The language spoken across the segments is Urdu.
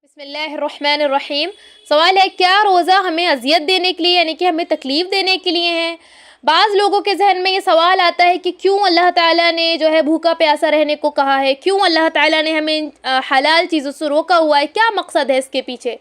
بسم اللہ الرحمن الرحیم۔ سوال ہے، کیا روزہ ہمیں اذیت دینے کے لیے یعنی کہ ہمیں تکلیف دینے کے لیے ہے؟ بعض لوگوں کے ذہن میں یہ سوال آتا ہے کہ کیوں اللہ تعالیٰ نے جو ہے بھوکا پیاسا رہنے کو کہا ہے، کیوں اللہ تعالیٰ نے ہمیں حلال چیزوں سے روکا ہوا ہے، کیا مقصد ہے اس کے پیچھے؟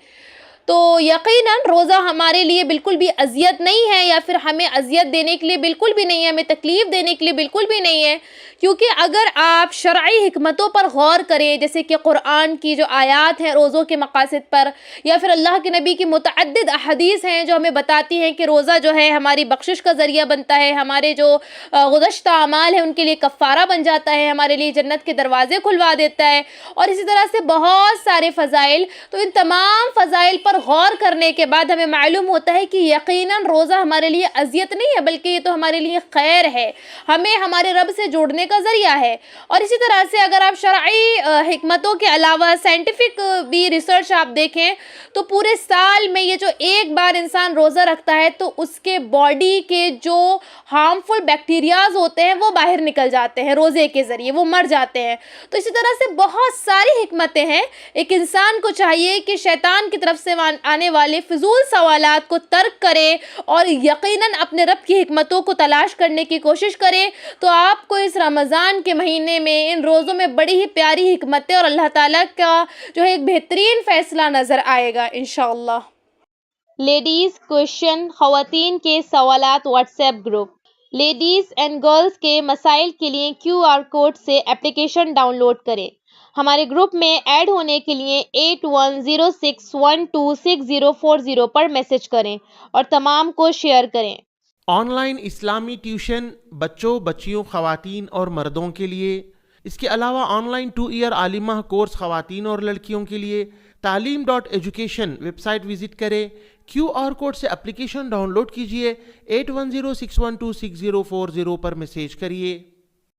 تو یقیناً روزہ ہمارے لیے بالکل بھی اذیت نہیں ہے، یا پھر ہمیں اذیت دینے کے لیے بالکل بھی نہیں ہے، ہمیں تکلیف دینے کے لیے بالکل بھی نہیں ہے، کیونکہ اگر آپ شرعی حکمتوں پر غور کریں، جیسے کہ قرآن کی جو آیات ہیں روزوں کے مقاصد پر، یا پھر اللہ کے نبی کی متعدد احادیث ہیں جو ہمیں بتاتی ہیں کہ روزہ جو ہے ہماری بخشش کا ذریعہ بنتا ہے، ہمارے جو گزشتہ اعمال ہیں ان کے لیے کفارہ بن جاتا ہے، ہمارے لیے جنت کے دروازے کھلوا دیتا ہے، اور اسی طرح سے بہت سارے فضائل۔ تو ان تمام فضائل پر غور کرنے کے بعد ہمیں معلوم ہوتا ہے کہ یقیناً روزہ ہمارے لیے اذیت نہیں ہے، بلکہ یہ تو ہمارے لیے خیر ہے، ہمیں ہمارے رب سے جوڑنے کا ذریعہ ہے۔ اور اسی طرح سے اگر آپ شرعی حکمتوں کے علاوہ سائنٹیفک بھی ریسرچ آپ دیکھیں تو پورے سال میں یہ جو ایک بار انسان روزہ رکھتا ہے تو اس کے باڈی کے جو ہارمفل بیکٹیریاز ہوتے ہیں وہ باہر نکل جاتے ہیں، روزے کے ذریعے وہ مر جاتے ہیں۔ تو اسی طرح سے بہت ساری حکمتیں ہیں۔ ایک انسان کو چاہیے کہ شیطان کی طرف سے آنے والے فضول سوالات کو ترک کرے اور یقیناً اپنے رب کی حکمتوں کو تلاش کرنے کی کوشش کرے، تو آپ کو اس رمضان کے مہینے میں ان روزوں میں بڑی ہی پیاری حکمتیں اور اللہ تعالیٰ کا جو ہے ایک بہترین فیصلہ نظر آئے گا انشاءاللہ۔ لیڈیز کویشچن، خواتین کے سوالات what's app group. Ladies and girls کے مسائل کے لیے QR کوڈ سے اپلیکیشن ڈاؤن لوڈ کریں۔ ہمارے گروپ میں ایڈ ہونے کے لیے 8106126040 پر میسج کریں اور تمام کو شیئر کریں۔ آن لائن اسلامی ٹیوشن بچوں، بچیوں، خواتین اور مردوں کے لیے۔ اس کے علاوہ آن لائن 2 ایئر عالمہ کورس خواتین اور لڑکیوں کے لیے۔ تعلیم.education ویب سائٹ وزٹ کریں، QR کوڈ سے اپلیکیشن ڈاؤن لوڈ کیجئے، 8106126040 پر میسیج کریے۔